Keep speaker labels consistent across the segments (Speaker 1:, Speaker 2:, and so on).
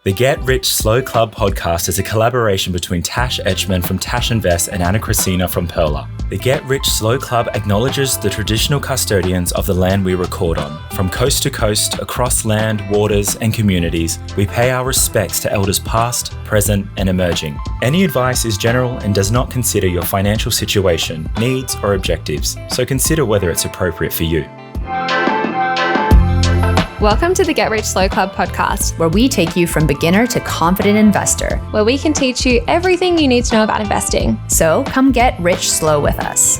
Speaker 1: The Get Rich Slow Club podcast is a collaboration between Tash Etschmann from Tash Invests and Ana Kresina from Perla. The Get Rich Slow Club acknowledges the traditional custodians of the land we record on. From coast to coast, across land, waters, and communities, we pay our respects to elders past, present, and emerging. Any advice is general and does not consider your financial situation, needs, or objectives, so consider whether it's appropriate for you.
Speaker 2: Welcome to the Get Rich Slow Club podcast,
Speaker 3: where we take you from beginner to confident investor,
Speaker 2: where we can teach you everything you need to know about investing.
Speaker 3: So come get rich slow with us.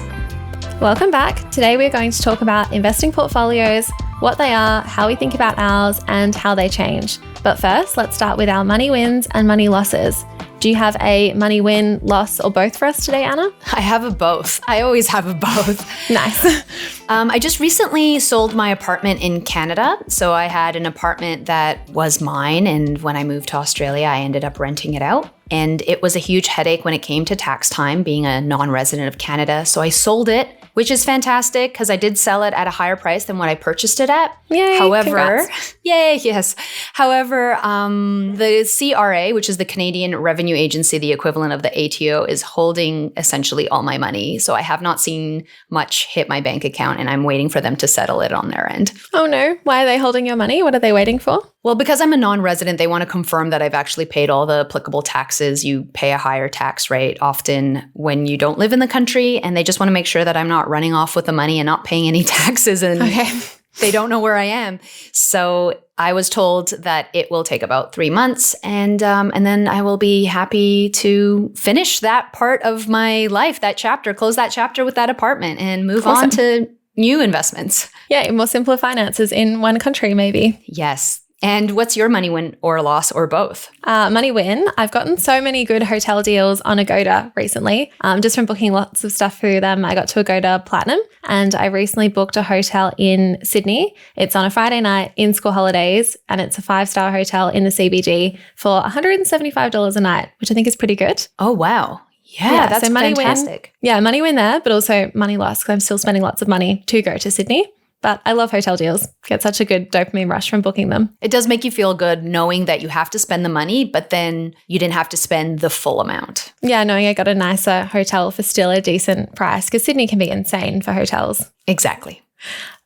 Speaker 2: Welcome back. Today we're going to talk about investing portfolios, what they are, how we think about ours, and how they change. But first, let's start with our money wins and money losses. Do you have a money win, loss, or both for us today, Anna?
Speaker 3: I have a both. I always have a both.
Speaker 2: Nice.
Speaker 3: I just recently sold my apartment in Canada. So I had an apartment that was mine. And when I moved to Australia, I ended up renting it out. And it was a huge headache when it came to tax time, being a non-resident of Canada. So I sold it, which is fantastic because I did sell it at a higher price than what I purchased it at.
Speaker 2: Yay,
Speaker 3: However, However, the CRA, which is the Canadian Revenue Agency, the equivalent of the ATO, is holding essentially all my money. So I have not seen much hit my bank account, and I'm waiting for them to settle it on their end.
Speaker 2: Oh no, why are they holding your money? What are they waiting for?
Speaker 3: Well, because I'm a non-resident, they want to confirm that I've actually paid all the applicable taxes. You pay a higher tax rate often when you don't live in the country, and they just want to make sure that I'm not running off with the money and not paying any taxes, and they don't know where I am. So I was told that it will take about 3 months, and then I will be happy to finish that part of my life, that chapter, close that chapter with that apartment, and move on to new investments.
Speaker 2: Yeah, more simpler finances in one country, maybe.
Speaker 3: Yes. And what's your money win or loss, or both?
Speaker 2: Money win. I've gotten so many good hotel deals on Agoda recently, just from booking lots of stuff through them. I got to Agoda Platinum, and I recently booked a hotel in Sydney. It's on a Friday night in school holidays, and it's a 5-star hotel in the CBD for $175 a night, which I think is pretty good.
Speaker 3: Oh, wow. Yeah, that's so money fantastic.
Speaker 2: Win. Yeah, money win there, but also money loss because I'm still spending lots of money to go to Sydney. But I love hotel deals. Get such a good dopamine rush from booking them.
Speaker 3: It does make you feel good knowing that you have to spend the money, but then you didn't have to spend the full amount.
Speaker 2: Yeah, knowing I got a nicer hotel for still a decent price, because Sydney can be insane for hotels.
Speaker 3: Exactly.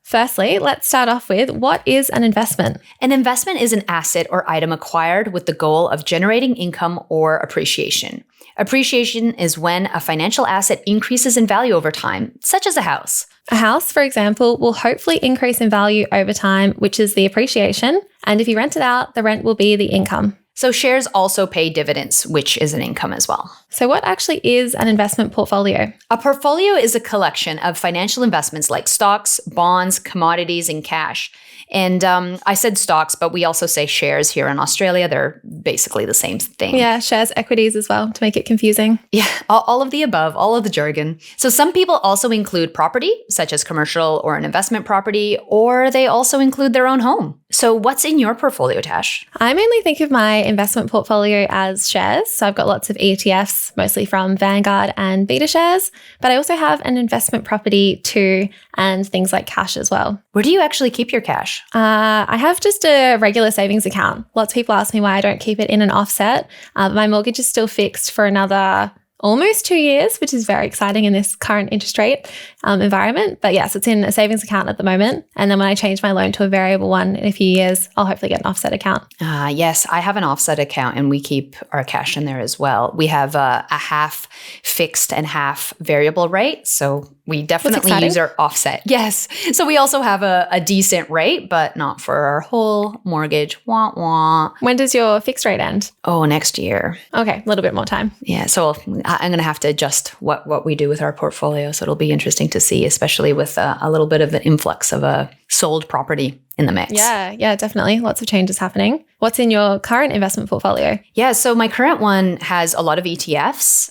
Speaker 2: Firstly, let's start off with, what is an investment?
Speaker 3: An investment is an asset or item acquired with the goal of generating income or appreciation. Appreciation is when a financial asset increases in value over time, such as a house.
Speaker 2: A house, for example, will hopefully increase in value over time, which is the appreciation. And if you rent it out, the rent will be the income.
Speaker 3: So shares also pay dividends, which is an income as well.
Speaker 2: So what actually is an investment portfolio?
Speaker 3: A portfolio is a collection of financial investments like stocks, bonds, commodities, and cash. And I said stocks, but we also say shares here in Australia. They're basically the same thing.
Speaker 2: Yeah, shares, equities as well, to make it confusing.
Speaker 3: Yeah, all of the above, all of the jargon. So some people also include property, such as commercial or an investment property, or they also include their own home. So what's in your portfolio, Tash?
Speaker 2: I mainly think of my investment portfolio as shares. So I've got lots of ETFs, mostly from Vanguard and Beta shares, but I also have an investment property too, and things like cash as well.
Speaker 3: Where do you actually keep your cash?
Speaker 2: I have just a regular savings account. Lots of people ask me why I don't keep it in an offset. My mortgage is still fixed for another almost 2 years, which is very exciting in this current interest rate environment. But yes, it's in a savings account at the moment. And then when I change my loan to a variable one in a few years, I'll hopefully get an offset account.
Speaker 3: Yes, I have an offset account, and we keep our cash in there as well. We have a half fixed and half variable rate. So we definitely use our offset. Yes. So we also have a decent rate, but not for our whole mortgage. Wah, wah.
Speaker 2: When does your fixed rate end?
Speaker 3: Oh, next year.
Speaker 2: Okay, a little bit more time.
Speaker 3: Yeah. So I'm going to have to adjust what we do with our portfolio. So it'll be interesting to see, especially with a little bit of an influx of a sold property in the mix.
Speaker 2: Yeah, definitely. Lots of changes happening. What's in your current investment portfolio?
Speaker 3: Yeah, so my current one has a lot of ETFs,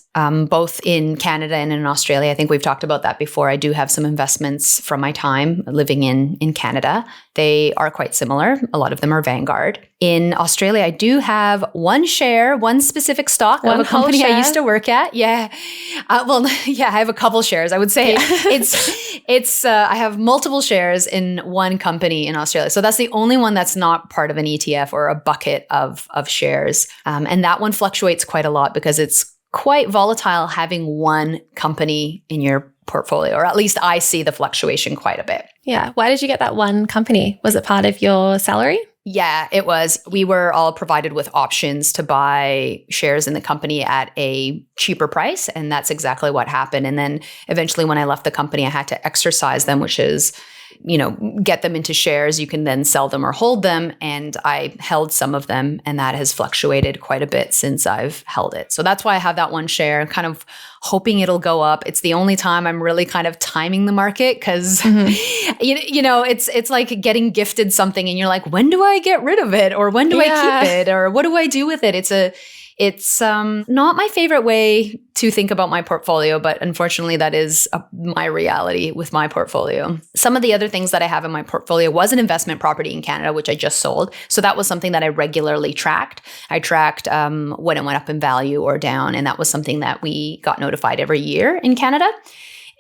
Speaker 3: both in Canada and in Australia. I think we've talked about that before. I do have some investments from my time living in Canada. They are quite similar. A lot of them are Vanguard. In Australia, I do have one specific stock of a company I used to work at. Yeah. I have a couple shares. I would say I have multiple shares in one company in Australia. So that's the only one that's not part of an ETF or a bucket of shares. And that one fluctuates quite a lot because it's quite volatile having one company in your portfolio, or at least I see the fluctuation quite a bit.
Speaker 2: Yeah. Why did you get that one company? Was it part of your salary?
Speaker 3: Yeah, it was. We were all provided with options to buy shares in the company at a cheaper price. And that's exactly what happened. And then eventually when I left the company, I had to exercise them, which is, get them into shares. You can then sell them or hold them. And I held some of them, and that has fluctuated quite a bit since I've held it. So that's why I have that one share, kind of hoping it'll go up. It's the only time I'm really kind of timing the market because, it's like getting gifted something and you're like, when do I get rid of it? Or when do I keep it? Or what do I do with it? It's not my favorite way to think about my portfolio, but unfortunately that is my reality with my portfolio. Some of the other things that I have in my portfolio was an investment property in Canada, which I just sold. So that was something that I regularly tracked. I tracked when it went up in value or down, and that was something that we got notified every year in Canada.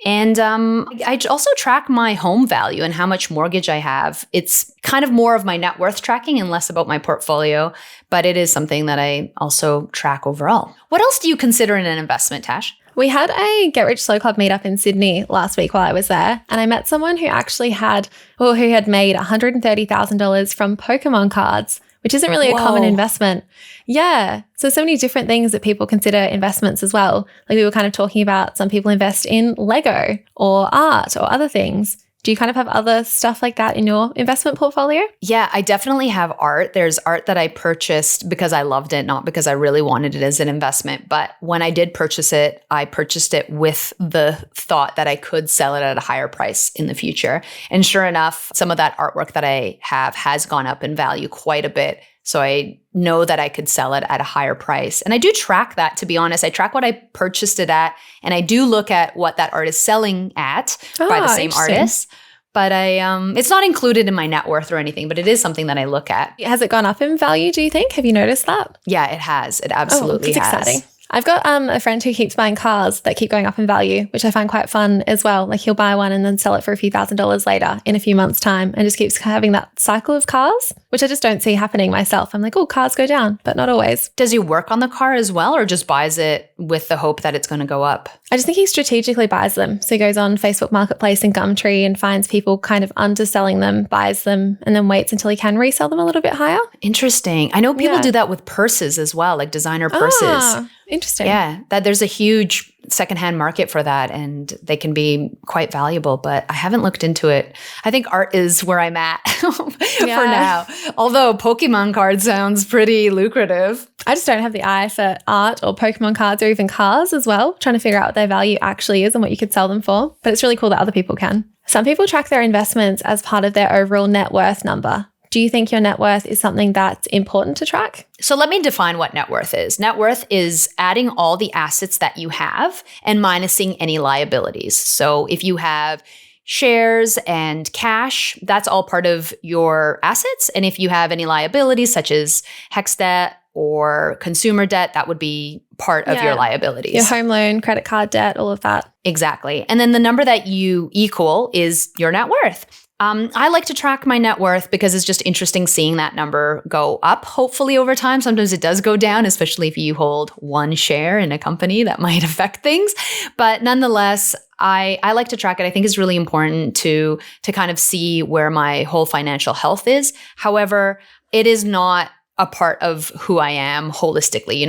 Speaker 3: And I also track my home value and how much mortgage I have. It's kind of more of my net worth tracking and less about my portfolio, but it is something that I also track overall. What else do you consider in an investment, Tash?
Speaker 2: We had a Get Rich Slow Club meetup in Sydney last week while I was there, and I met someone who actually had made $130,000 from Pokemon cards, which isn't really a common investment. Yeah. So many different things that people consider investments as well. Like we were kind of talking about, some people invest in Lego or art or other things. Do you kind of have other stuff like that in your investment portfolio?
Speaker 3: Yeah, I definitely have art. There's art that I purchased because I loved it, not because I really wanted it as an investment. But when I did purchase it, I purchased it with the thought that I could sell it at a higher price in the future. And sure enough, some of that artwork that I have has gone up in value quite a bit. So I know that I could sell it at a higher price. And I do track that, to be honest. I track what I purchased it at, and I do look at what that art is selling at by the same artist. But it's not included in my net worth or anything, but it is something that I look at.
Speaker 2: Has it gone up in value, do you think? Have you noticed that?
Speaker 3: Yeah, it has. It absolutely has.
Speaker 2: Exciting. I've got a friend who keeps buying cars that keep going up in value, which I find quite fun as well. Like he'll buy one and then sell it for a few $1,000s later in a few months' time, and just keeps having that cycle of cars, which I just don't see happening myself. I'm like, oh, cars go down, but not always.
Speaker 3: Does he work on the car as well, or just buys it with the hope that it's going to go up?
Speaker 2: I just think he strategically buys them. So he goes on Facebook Marketplace and Gumtree and finds people kind of underselling them, buys them, and then waits until he can resell them a little bit higher.
Speaker 3: Interesting. I know people do that with purses as well, like designer purses.
Speaker 2: Interesting.
Speaker 3: Yeah, that there's a huge secondhand market for that, and they can be quite valuable, but I haven't looked into it. I think art is where I'm at for now. Although Pokemon card sounds pretty lucrative.
Speaker 2: I just don't have the eye for art or Pokemon cards or even cars as well, trying to figure out what their value actually is and what you could sell them for. But it's really cool that other people can. Some people track their investments as part of their overall net worth number. Do you think your net worth is something that's important to track?
Speaker 3: So let me define what net worth is. Net worth is adding all the assets that you have and minusing any liabilities. So if you have shares and cash, that's all part of your assets. And if you have any liabilities such as HEX debt or consumer debt, that would be part of your liabilities.
Speaker 2: Your home loan, credit card debt, all of that.
Speaker 3: Exactly. And then the number that you equal is your net worth. I like to track my net worth because it's just interesting seeing that number go up, hopefully over time. Sometimes it does go down, especially if you hold one share in a company. That might affect things. But nonetheless, I like to track it. I think it's really important to kind of see where my whole financial health is. However, it is not a part of who I am holistically.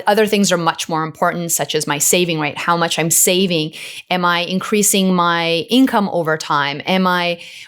Speaker 3: Other things are much more important, such as my saving rate, how much I'm saving. Am I increasing my income over time?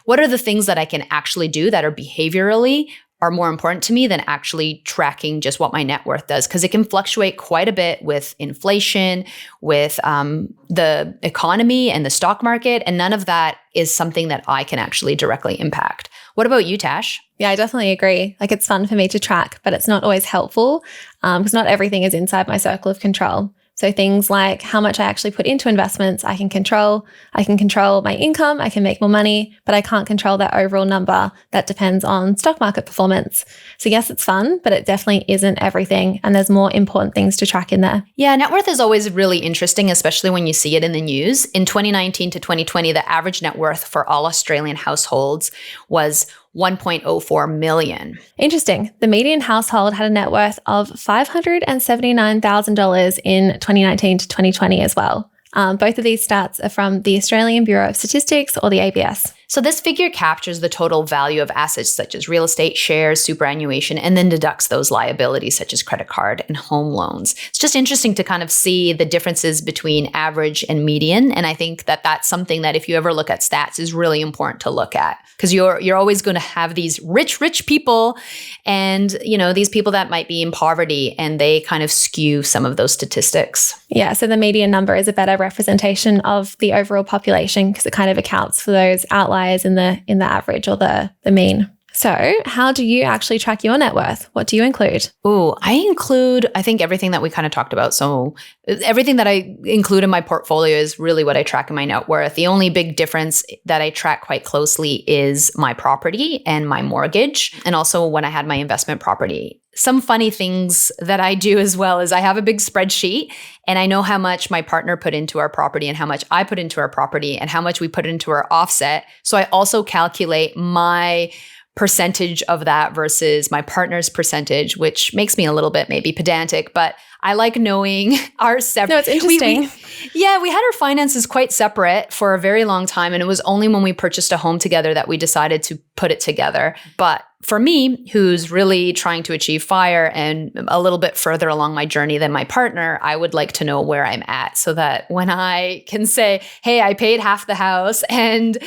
Speaker 3: What are the things that I can actually do that are behaviorally are more important to me than actually tracking just what my net worth does? Because it can fluctuate quite a bit with inflation, with the economy and the stock market. And none of that is something that I can actually directly impact. What about you, Tash?
Speaker 2: Yeah, I definitely agree. Like it's fun for me to track, but it's not always helpful because not everything is inside my circle of control. So things like how much I actually put into investments, I can control. I can control my income, I can make more money, but I can't control that overall number. That depends on stock market performance. So yes, it's fun, but it definitely isn't everything. And there's more important things to track in there.
Speaker 3: Yeah, net worth is always really interesting, especially when you see it in the news. In 2019 to 2020, the average net worth for all Australian households was 1.04 million.
Speaker 2: Interesting. The median household had a net worth of $579,000 in 2019 to 2020 as well. Both of these stats are from the Australian Bureau of Statistics, or the ABS.
Speaker 3: So this figure captures the total value of assets such as real estate, shares, superannuation, and then deducts those liabilities such as credit card and home loans. It's just interesting to kind of see the differences between average and median. And I think that that's something that if you ever look at stats is really important to look at, because you're always going to have these rich people and, you know, these people that might be in poverty, and they kind of skew some of those statistics.
Speaker 2: Yeah, so the median number is a better representation of the overall population because it kind of accounts for those outliers in the average or the mean. So how do you actually track your net worth? What do you include?
Speaker 3: I include, I think, everything that we kind of talked about. So everything that I include in my portfolio is really what I track in my net worth. The only big difference that I track quite closely is my property and my mortgage, and also when I had my investment property. Some funny things that I do as well is I have a big spreadsheet, and I know how much my partner put into our property and how much I put into our property and how much we put into our offset. So I also calculate my percentage of that versus my partner's percentage, which makes me a little bit maybe pedantic, but I like knowing our separate.
Speaker 2: No, it's interesting.
Speaker 3: We had our finances quite separate for a very long time. And it was only when we purchased a home together that we decided to put it together. But for me, who's really trying to achieve FIRE and a little bit further along my journey than my partner, I would like to know where I'm at so that when I can say, hey, I paid half the house and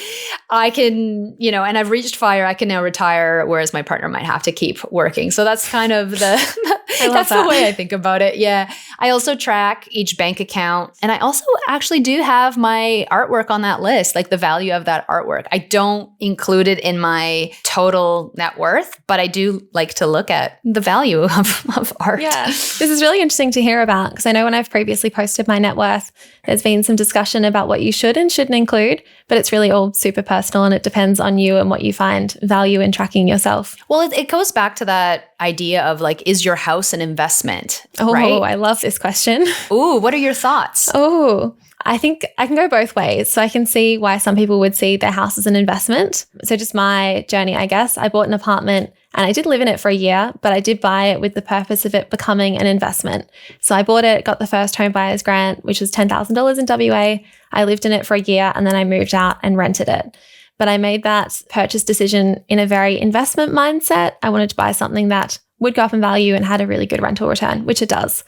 Speaker 3: I can, you know, and I've reached FIRE, I can now retire, whereas my partner might have to keep working. So that's kind of that's the way I think about it. Yeah. I also track each bank account, and I also actually do have my artwork on that list, like the value of that artwork. I don't include it in my total net worth, but I do like to look at the value of art.
Speaker 2: Yeah, this is really interesting to hear about, because I know when I've previously posted my net worth, there's been some discussion about what you should and shouldn't include, but it's really all super personal and it depends on you and what you find value in tracking yourself.
Speaker 3: Well, it goes back to that idea of like, is your house an investment?
Speaker 2: Oh,
Speaker 3: right?
Speaker 2: I love this question.
Speaker 3: Ooh, what are your thoughts?
Speaker 2: Oh, I think I can go both ways. So I can see why some people would see their house as an investment. So just my journey, I guess. I bought an apartment and I did live in it for a year, but I did buy it with the purpose of it becoming an investment. So I bought it, got the first home buyer's grant, which was $10,000 in WA. I lived in it for a year and then I moved out and rented it. But I made that purchase decision in a very investment mindset. I wanted to buy something that would go up in value and had a really good rental return, which it does.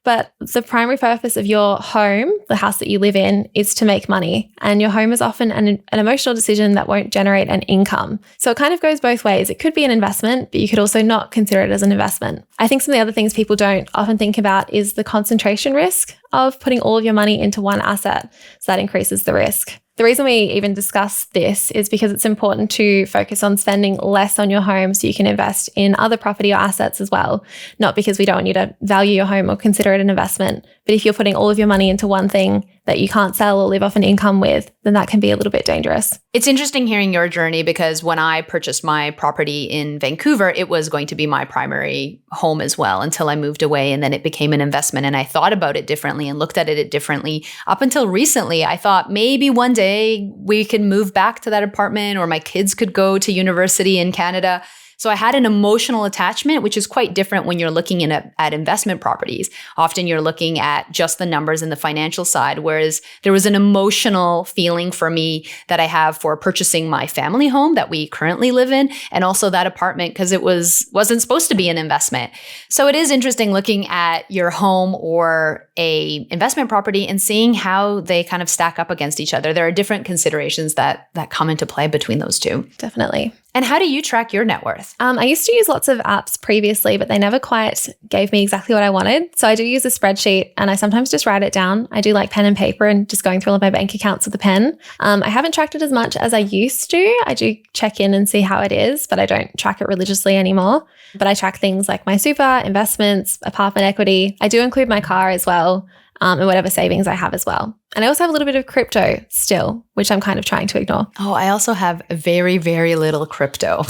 Speaker 2: But the primary purpose of your home, the house that you live in, is to make money. And your home is often an emotional decision that won't generate an income. So it kind of goes both ways. It could be an investment, but you could also not consider it as an investment. I think some of the other things people don't often think about is the concentration risk of putting all of your money into one asset. So that increases the risk. The reason we even discuss this is because it's important to focus on spending less on your home so you can invest in other property or assets as well. Not because we don't want you to value your home or consider it an investment, but if you're putting all of your money into one thing that you can't sell or live off an income with, then that can be a little bit dangerous.
Speaker 3: It's interesting hearing your journey, because when I purchased my property in Vancouver, it was going to be my primary home as well until I moved away, and then it became an investment. And I thought about it differently and looked at it differently. Up until recently, I thought maybe one day we can move back to that apartment, or my kids could go to university in Canada. So I had an emotional attachment, which is quite different when you're looking at investment properties. Often you're looking at just the numbers and the financial side, whereas there was an emotional feeling for me that I have for purchasing my family home that we currently live in, and also that apartment, because it wasn't supposed to be an investment. So it is interesting looking at your home or a investment property and seeing how they kind of stack up against each other. There are different considerations that come into play between those two.
Speaker 2: Definitely.
Speaker 3: And how do you track your net worth?
Speaker 2: I used to use lots of apps previously, but they never quite gave me exactly what I wanted. So I do use a spreadsheet and I sometimes just write it down. I do like pen and paper and just going through all of my bank accounts with a pen. I haven't tracked it as much as I used to. I do check in and see how it is, but I don't track it religiously anymore. But I track things like my super, investments, apartment equity. I do include my car as well. And whatever savings I have as well. And I also have a little bit of crypto still, which I'm kind of trying to ignore.
Speaker 3: Oh, I also have very, very little crypto.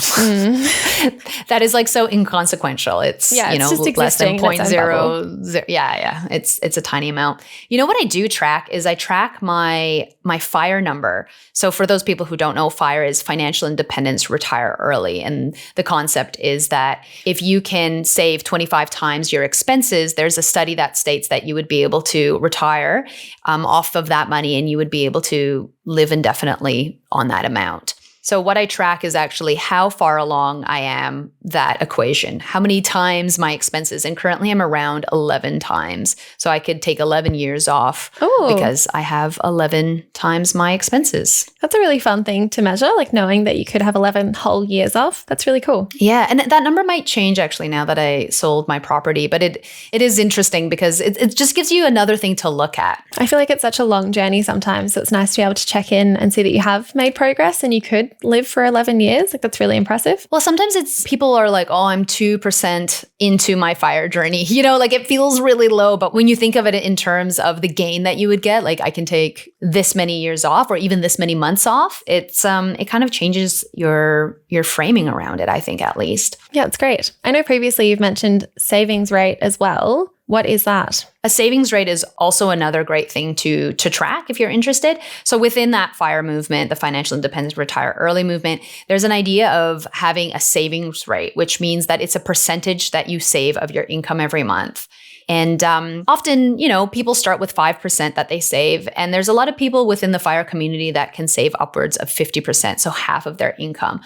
Speaker 3: That is like so inconsequential. It's,
Speaker 2: just
Speaker 3: less than
Speaker 2: existing in its own
Speaker 3: 0.0. Yeah. It's a tiny amount. You know what I do track is I track my FIRE number. So for those people who don't know, FIRE is financial independence, retire early. And the concept is that if you can save 25 times your expenses, there's a study that states that you would be able to retire off of that money and you would be able to live indefinitely on that amount. So what I track is actually how far along I am that equation, how many times my expenses. And currently I'm around 11 times. So I could take 11 years off because I have 11 times my expenses.
Speaker 2: That's a really fun thing to measure, like knowing that you could have 11 whole years off. That's really cool.
Speaker 3: Yeah. And that number might change actually now that I sold my property, but it is interesting because it just gives you another thing to look at.
Speaker 2: I feel like it's such a long journey sometimes. So it's nice to be able to check in and see that you have made progress and you could live for 11 years. Like that's really impressive.
Speaker 3: Well, sometimes it's people are like, oh, I'm 2% into my FIRE journey. Like it feels really low. But when you think of it in terms of the gain that you would get, like I can take this many years off or even this many months off, it kind of changes your framing around it, I think, at least.
Speaker 2: Yeah, it's great. I know previously you've mentioned savings rate as well. What is that?
Speaker 3: A savings rate is also another great thing to track if you're interested. So within that FIRE movement, the financial independence retire early movement, there's an idea of having a savings rate, which means that it's a percentage that you save of your income every month. And often, people start with 5% that they save. And there's a lot of people within the FIRE community that can save upwards of 50%, so half of their income.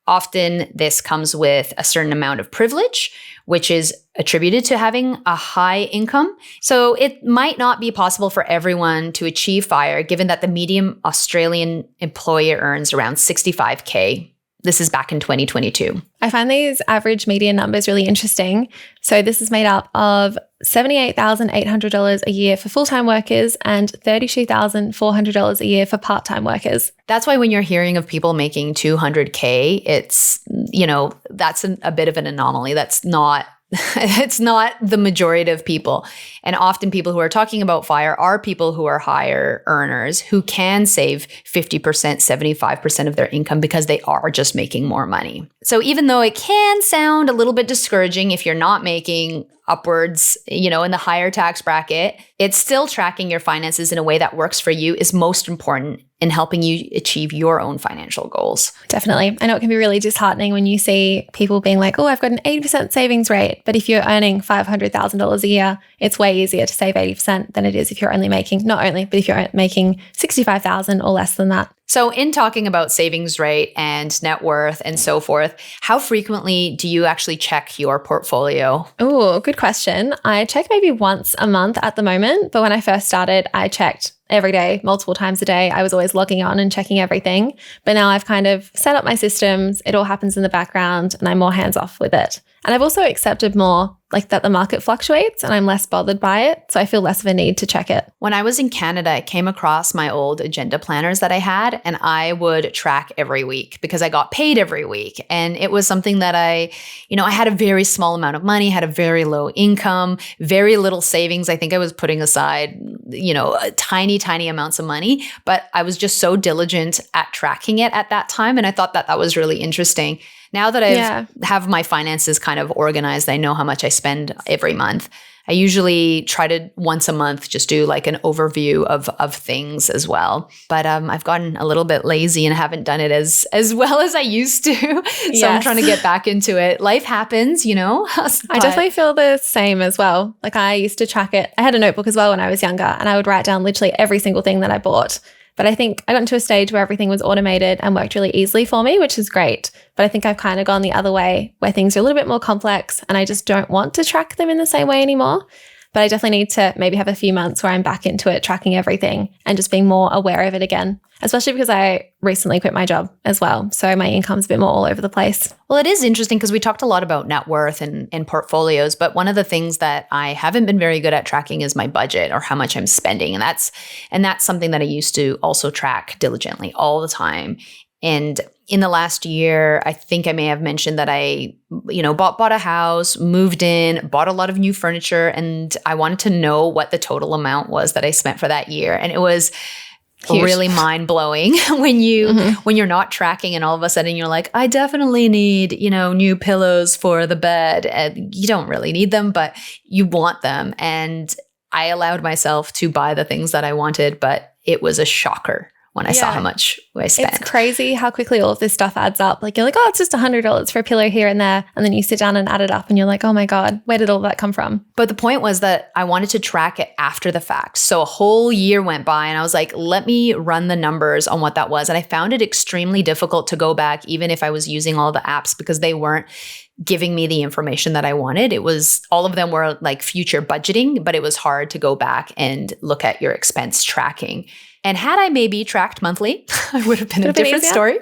Speaker 3: Often this comes with a certain amount of privilege, which is attributed to having a high income. So it might not be possible for everyone to achieve FIRE, given that the median Australian employer earns around 65K. This is back in 2022.
Speaker 2: I find these average median numbers really interesting. So this is made up of $78,800 a year for full-time workers and $32,400 a year for part-time workers.
Speaker 3: That's why when you're hearing of people making 200K, it's, that's a bit of an anomaly. It's not the majority of people. And often people who are talking about FIRE are people who are higher earners who can save 50%, 75% of their income because they are just making more money. So even though it can sound a little bit discouraging if you're not making upwards, in the higher tax bracket, it's still tracking your finances in a way that works for you is most important in helping you achieve your own financial goals.
Speaker 2: Definitely. I know it can be really disheartening when you see people being like, oh, I've got an 80% savings rate. But if you're earning $500,000 a year, it's way easier to save 80% than it is if you're only making, not only, but if you're making $65,000 or less than that.
Speaker 3: So in talking about savings rate and net worth and so forth, how frequently do you actually check your portfolio?
Speaker 2: Oh, good question. I check maybe once a month at the moment, but when I first started, I checked every day, multiple times a day. I was always logging on and checking everything. But now I've kind of set up my systems. It all happens in the background and I'm more hands off with it. And I've also accepted more like that the market fluctuates and I'm less bothered by it. So I feel less of a need to check it.
Speaker 3: When I was in Canada, I came across my old agenda planners that I had and I would track every week because I got paid every week. And it was something that I had a very small amount of money, had a very low income, very little savings. I think I was putting aside, tiny amounts of money, but I was just so diligent at tracking it at that time. And I thought that was really interesting. Now that I have my finances kind of organized, I know how much I spend every month. I usually try to once a month just do like an overview of things as well. But I've gotten a little bit lazy and haven't done it as well as I used to. So I'm trying to get back into it. Life happens,
Speaker 2: I definitely feel the same as well. Like I used to track it. I had a notebook as well when I was younger and I would write down literally every single thing that I bought. But I think I got into a stage where everything was automated and worked really easily for me, which is great. But I think I've kind of gone the other way where things are a little bit more complex and I just don't want to track them in the same way anymore. But I definitely need to maybe have a few months where I'm back into it, tracking everything and just being more aware of it again, especially because I recently quit my job as well. So my income's a bit more all over the place.
Speaker 3: Well, it is interesting because we talked a lot about net worth and portfolios, but one of the things that I haven't been very good at tracking is my budget or how much I'm spending. And that's something that I used to also track diligently all the time. And in the last year, I think I may have mentioned that I, bought a house, moved in, bought a lot of new furniture, and I wanted to know what the total amount was that I spent for that year. And it was huge. Really mind-blowing when you're not tracking and all of a sudden you're like, I definitely need, new pillows for the bed. And you don't really need them, but you want them. And I allowed myself to buy the things that I wanted, but it was a shocker when I saw how much I spent.
Speaker 2: It's crazy how quickly all of this stuff adds up. Like, you're like, oh, it's just $100 for a pillow here and there. And then you sit down and add it up and you're like, oh my God, where did all that come from?
Speaker 3: But the point was that I wanted to track it after the fact. So a whole year went by and I was like, let me run the numbers on what that was. And I found it extremely difficult to go back, even if I was using all the apps, because they weren't giving me the information that I wanted. It was, all of them were like future budgeting, but it was hard to go back and look at your expense tracking. And had I maybe tracked monthly, it would have been a different story.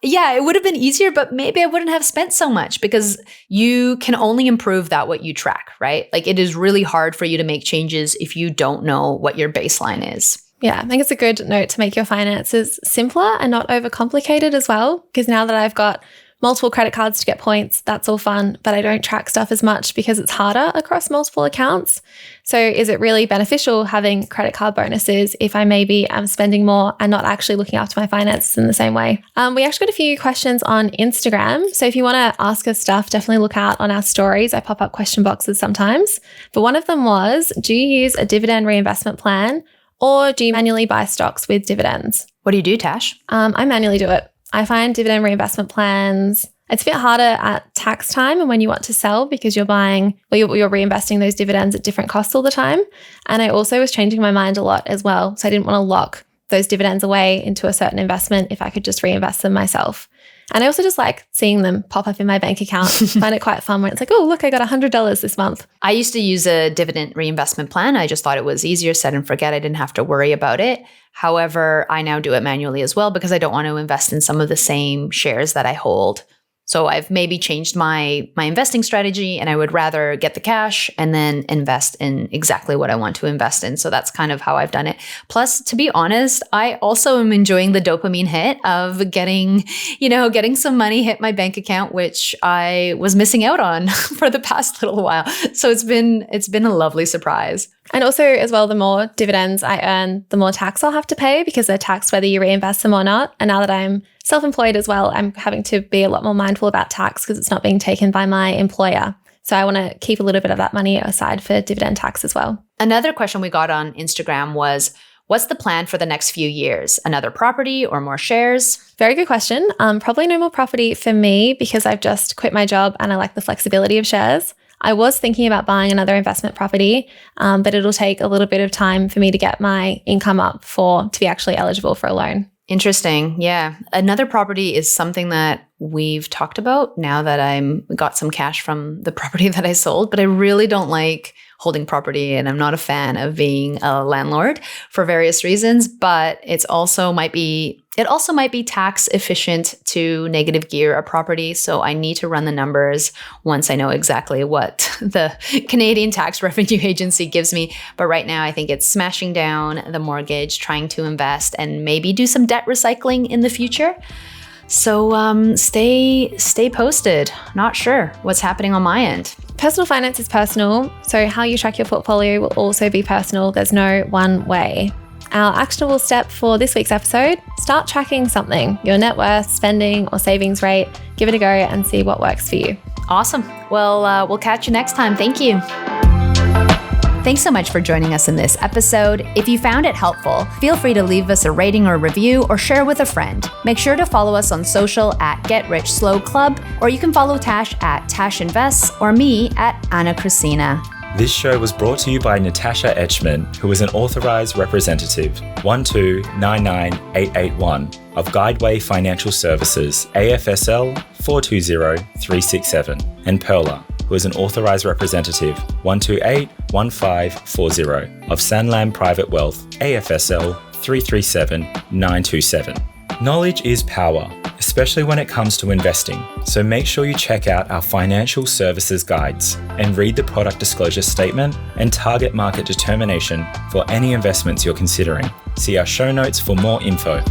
Speaker 3: Yeah, it would have been easier, but maybe I wouldn't have spent so much, because you can only improve that what you track, right? Like, it is really hard for you to make changes if you don't know what your baseline is.
Speaker 2: Yeah, I think it's a good note to make your finances simpler and not overcomplicated as well. Because now that I've got multiple credit cards to get points, that's all fun, but I don't track stuff as much because it's harder across multiple accounts. So is it really beneficial having credit card bonuses if I maybe am spending more and not actually looking after my finances in the same way? We actually got a few questions on Instagram. So if you want to ask us stuff, definitely look out on our stories. I pop up question boxes sometimes. But one of them was, do you use a dividend reinvestment plan or do you manually buy stocks with dividends?
Speaker 3: What do you do, Tash?
Speaker 2: I manually do it. I find dividend reinvestment plans, it's a bit harder at tax time and when you want to sell, because you're reinvesting those dividends at different costs all the time. And I also was changing my mind a lot as well. So I didn't want to lock those dividends away into a certain investment if I could just reinvest them myself. And I also just like seeing them pop up in my bank account. Find it quite fun when it's like, oh, look, I got $100 this month.
Speaker 3: I used to use a dividend reinvestment plan. I just thought it was easier, set and forget. I didn't have to worry about it. However, I now do it manually as well because I don't want to invest in some of the same shares that I hold. So I've maybe changed my investing strategy, and I would rather get the cash and then invest in exactly what I want to invest in. So that's kind of how I've done it. Plus, to be honest, I also am enjoying the dopamine hit of getting some money hit my bank account, which I was missing out on for the past little while. So it's been a lovely surprise.
Speaker 2: And also as well, the more dividends I earn, the more tax I'll have to pay because they're taxed whether you reinvest them or not. And now that I'm self-employed as well, I'm having to be a lot more mindful about tax because it's not being taken by my employer. So I want to keep a little bit of that money aside for dividend tax as well.
Speaker 3: Another question we got on Instagram was, what's the plan for the next few years? Another property or more shares?
Speaker 2: Very good question. Probably no more property for me because I've just quit my job and I like the flexibility of shares. I was thinking about buying another investment property, but it'll take a little bit of time for me to get my income up to be actually eligible for a loan.
Speaker 3: Interesting. Yeah. Another property is something that we've talked about now that I'm got some cash from the property that I sold, but I really don't like holding property and I'm not a fan of being a landlord for various reasons, but it also might be tax efficient to negative gear a property. So I need to run the numbers once I know exactly what the Canadian Tax Revenue Agency gives me. But right now I think it's smashing down the mortgage, trying to invest and maybe do some debt recycling in the future. So stay posted. Not sure what's happening on my end.
Speaker 2: Personal finance is personal, so how you track your portfolio will also be personal. There's no one way. Our actionable step for this week's episode, start tracking something, your net worth, spending or savings rate. Give it a go and see what works for you.
Speaker 3: Awesome. Well, we'll catch you next time. Thank you. Thanks so much for joining us in this episode. If you found it helpful, feel free to leave us a rating or review or share with a friend. Make sure to follow us on social at Get Rich Slow Club, or you can follow Tash at Tash Invests or me at Ana Kresina.
Speaker 1: This show was brought to you by Natasha Etschmann, who is an authorized representative 1299881 of Guideway Financial Services, AFSL 420367, and Perla, who is an authorized representative 1281540 of Sanlam Private Wealth, AFSL 337927. Knowledge is power, especially when it comes to investing. So make sure you check out our financial services guides and read the product disclosure statement and target market determination for any investments you're considering. See our show notes for more info.